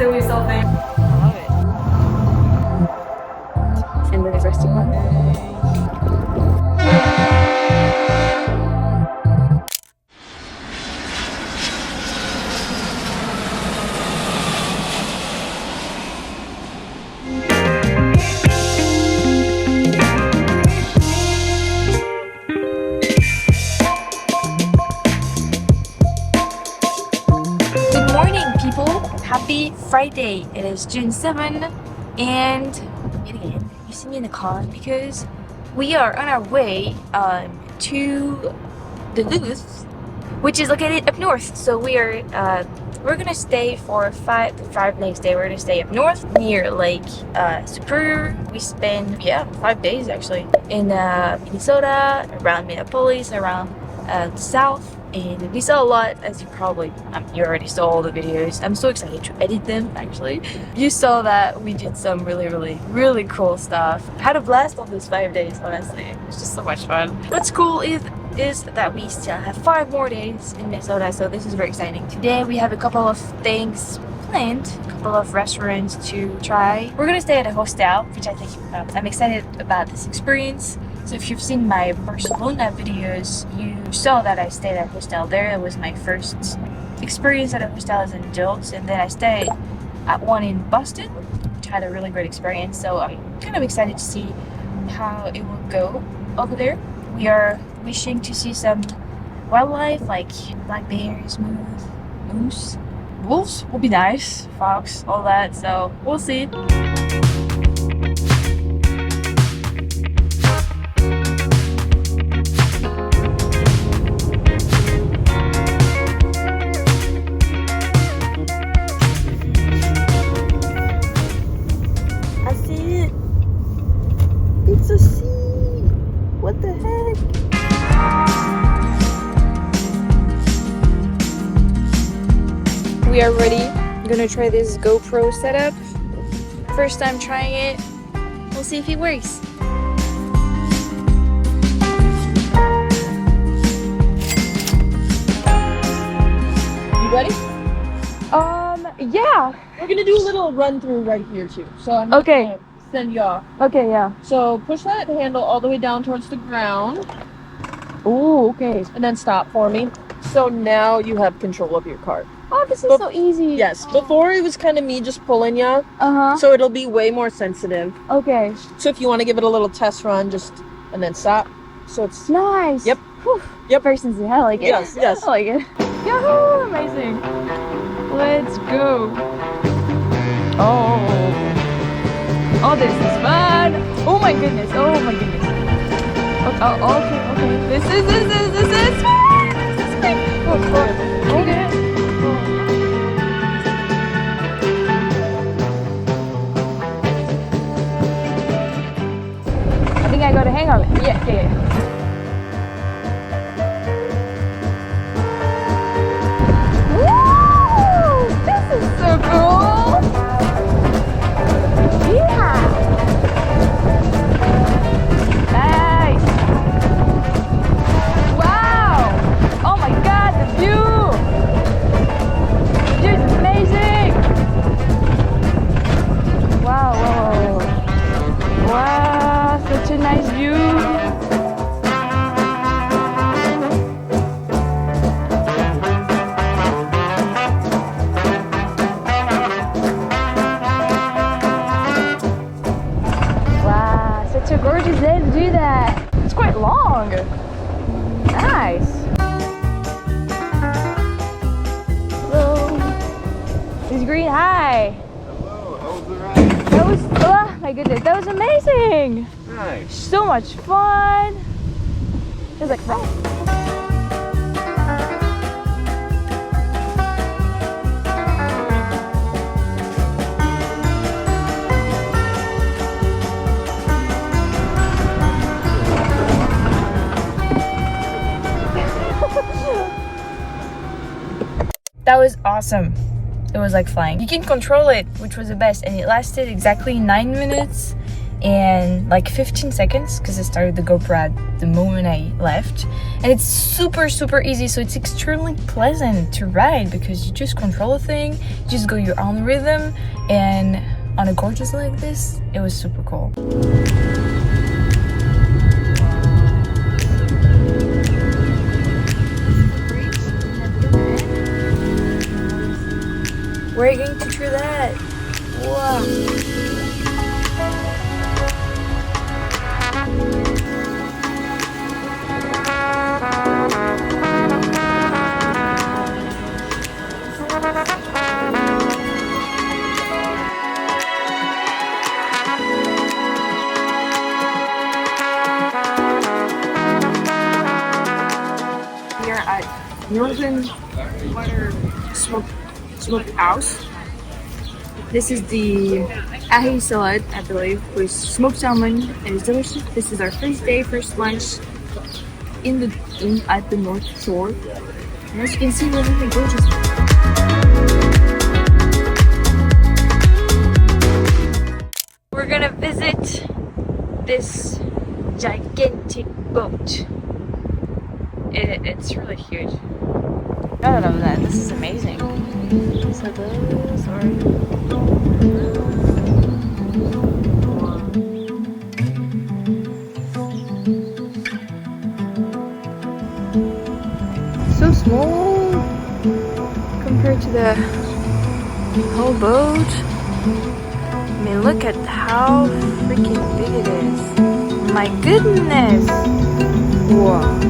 that we're solving. I love it. And then the rest of one. Happy Friday! It is June 7 and yet again you see me in the car because we are on our way to Duluth, which is located up north. So we're gonna stay for five next day. We're gonna stay up north near Lake Superior. We spend 5 days actually in Minnesota, around Minneapolis, around the south. And we saw a lot, as you probably, you already saw all the videos. I'm so excited to edit them, actually. You saw that we did some really cool stuff. Had a blast on those 5 days, honestly. It was just so much fun. What's cool is that we still have 5 more days in Minnesota, so this is very exciting. Today we have a couple of things planned, a couple of restaurants to try. We're gonna stay at a hostel, which I think I'm excited about this experience. So if you've seen my Barcelona videos, you saw that I stayed at a hostel there. It was my first experience at a hostel as an adult, and then I stayed at one in Boston, which had a really great experience. So I'm kind of excited to see how it will go over there. We are wishing to see some wildlife like black bears, moose, wolves will be nice, fox, all that. So we'll see. We are ready. I'm gonna try this GoPro setup. First time trying it. We'll see if it works. You ready? Yeah. We're gonna do a little run through right here too. So I'm Okay. gonna send you off. Okay, yeah. So push that handle all the way down towards the ground. Oh, okay. And then stop for me. So now you have control of your cart. Oh, this is so easy. Yes, before it was kind of me just pulling you. Uh-huh. So it'll be way more sensitive. Okay. So if you want to give it a little test run, and then stop. So it's nice. Yep. Whew. Yep. Very sensitive. I like it. Yes, yes. I like it. Yahoo! Amazing. Let's go. Oh. Oh, this is fun. Oh my goodness. Oh my goodness. Oh, okay. This is fun. This is great. Oh, okay. I think I got a hang of it. Yeah. Woo! This is so cool. Yeah. Nice. Wow. Oh my God, the view. Dude, it's amazing. Wow. Wow, such a nice view. Wow, such a gorgeous day to do that. It's quite long. Nice. Hello. It's green. Hi. Hello, how was the ride? That was, oh my goodness, that was amazing. Nice. So much fun. It was like, that was awesome. It was like flying. You can control it, which was the best, and it lasted exactly 9 minutes in like 15 seconds because I started the GoPro at the moment I left. And it's super easy, so it's extremely pleasant to ride because you just control the thing, you just go your own rhythm, and on a gorgeous like this, it was super cool. We're going to try that. Wow. We are at Northern SmokeHaus. This is the ahi salad, I believe, with smoked salmon. It is delicious. This is our first day, first lunch at the North Shore. And as you can see, we're really gorgeous. We're gonna visit this gigantic boat. It's really huge. I love that. This is amazing. So those are so small compared to the whole boat. I mean, look at how freaking big it is. My goodness. Whoa.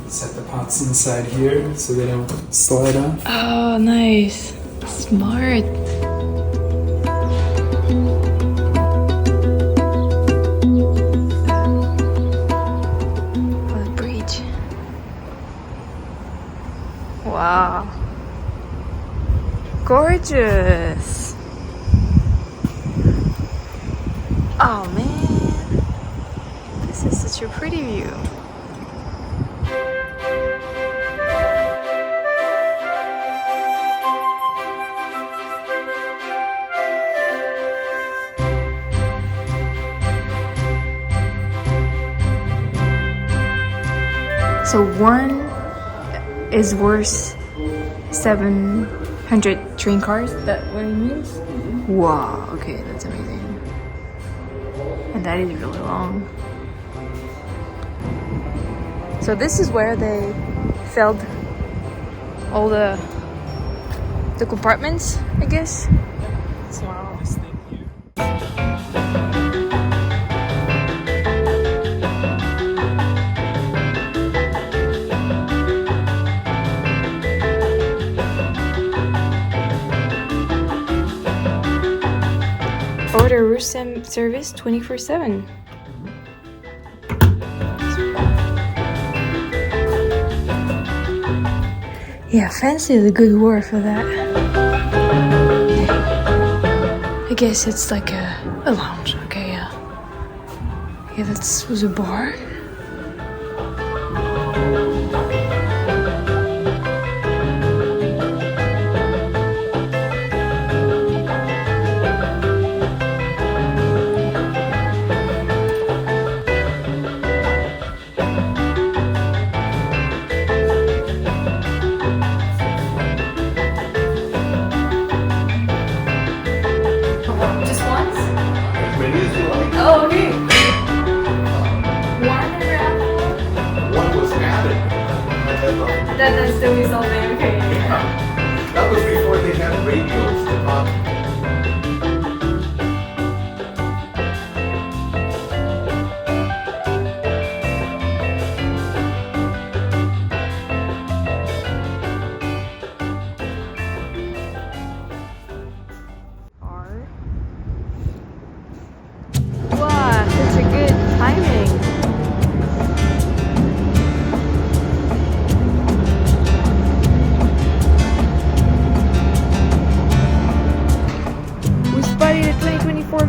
Set the pots inside here so they don't slide off. Oh, nice. Smart. Oh, the bridge. Wow. Gorgeous. Oh, man. This is such a pretty view. So one is worth 700 train cars. That what it means? Wow. Okay, that's amazing. And that is really long. So this is where they filled all the compartments, I guess. Wow. Order room service 24/7. Yeah, fancy is a good word for that. I guess it's like a lounge. Okay, yeah. Yeah, that was a bar. Oh, okay. One was added. That's the result, okay. That was before they had radios to talk.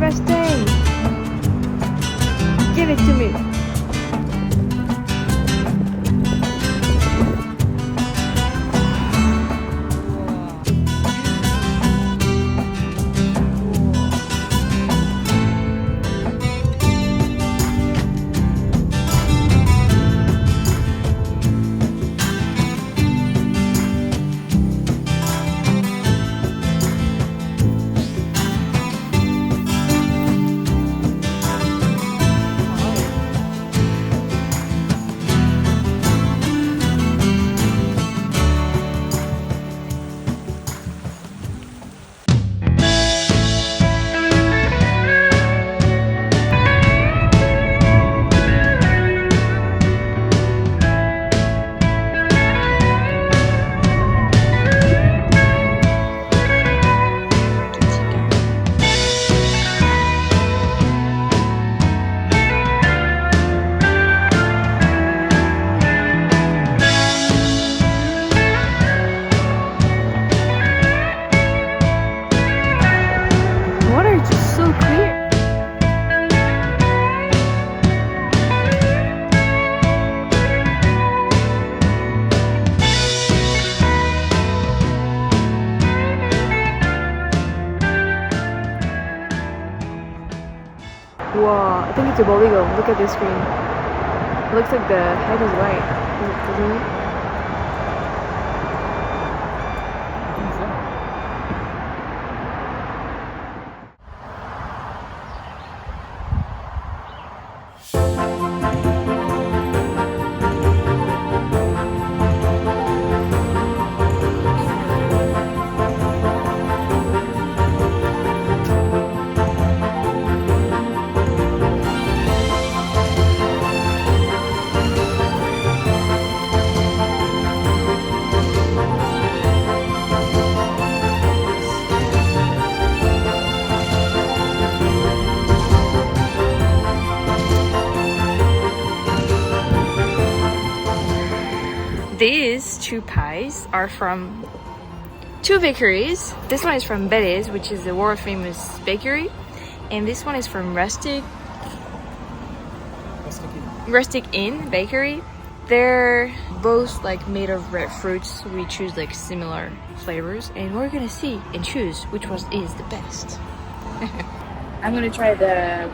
interesting. Give it to me. Wow, I think it's a boligo. Look at this screen. It looks like the head is white, doesn't it? These two pies are from two bakeries. This one is from Betty's, which is the world famous bakery, and this one is from Rustic Inn Bakery. They're both like made of red fruits. We choose like similar flavors, and we're gonna see and choose which one is the best. I'm gonna try the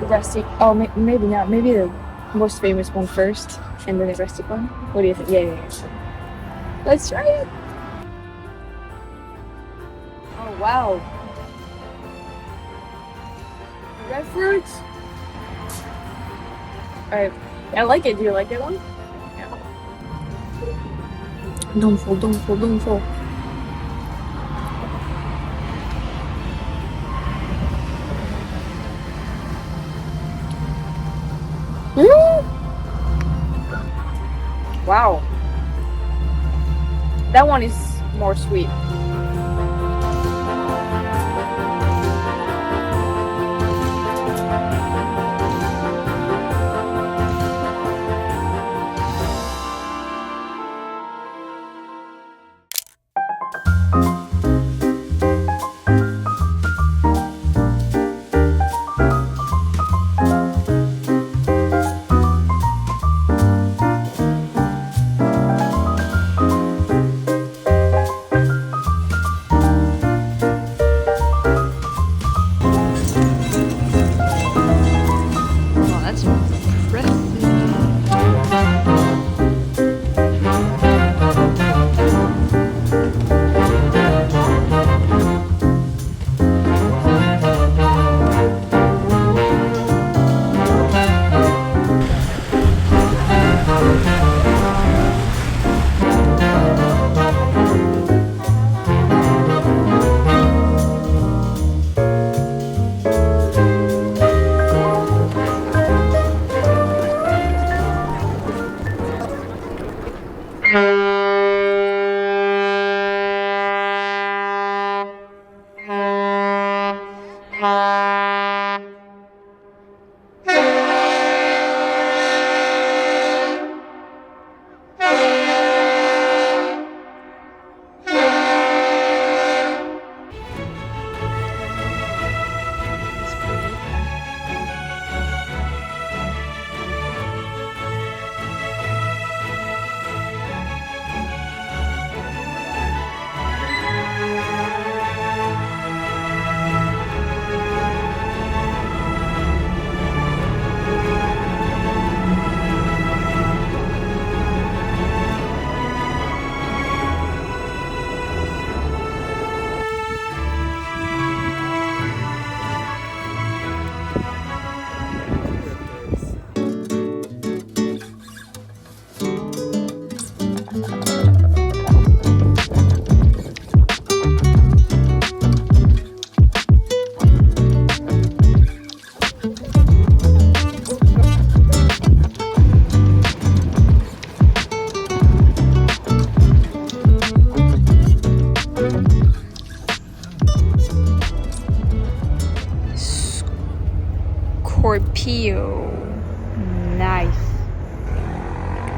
rustic. Oh, maybe not. Maybe the most famous one first, and then the rustic one. What do you think? Yeah. Let's try it. Oh wow. Red fruits. Alright, I like it. Do you like that one? Yeah. Don't fall. Wow. That one is more sweet.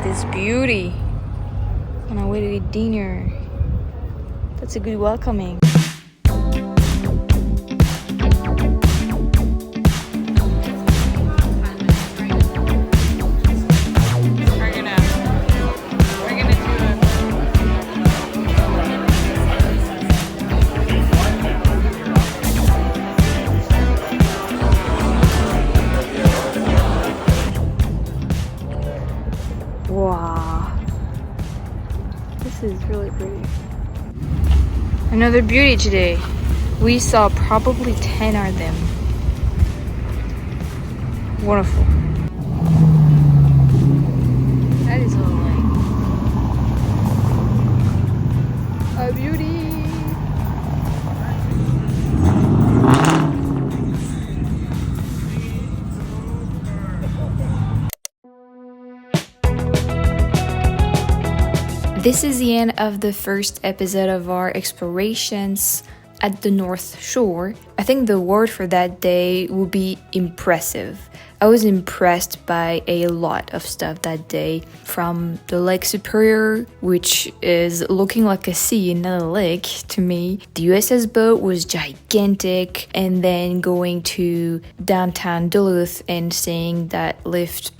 this beauty on our way to eat dinner. That's a good welcoming. Wow, this is really pretty. Another beauty today. We saw probably 10 of them. Wonderful. That is all a beauty. This is the end of the first episode of our explorations at the North Shore. I think the word for that day would be impressive. I was impressed by a lot of stuff that day, from the Lake Superior, which is looking like a sea and not a lake to me. The USS boat was gigantic, and then going to downtown Duluth and seeing that lift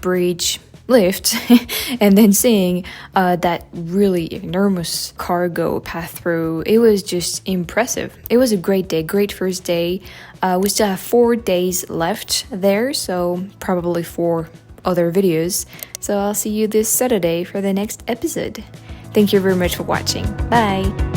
and then seeing that really enormous cargo pass through. It was just impressive. It was a great day, great first day. We still have 4 days left there, so probably 4 other videos. So I'll see you this Saturday for the next episode. Thank you very much for watching. Bye!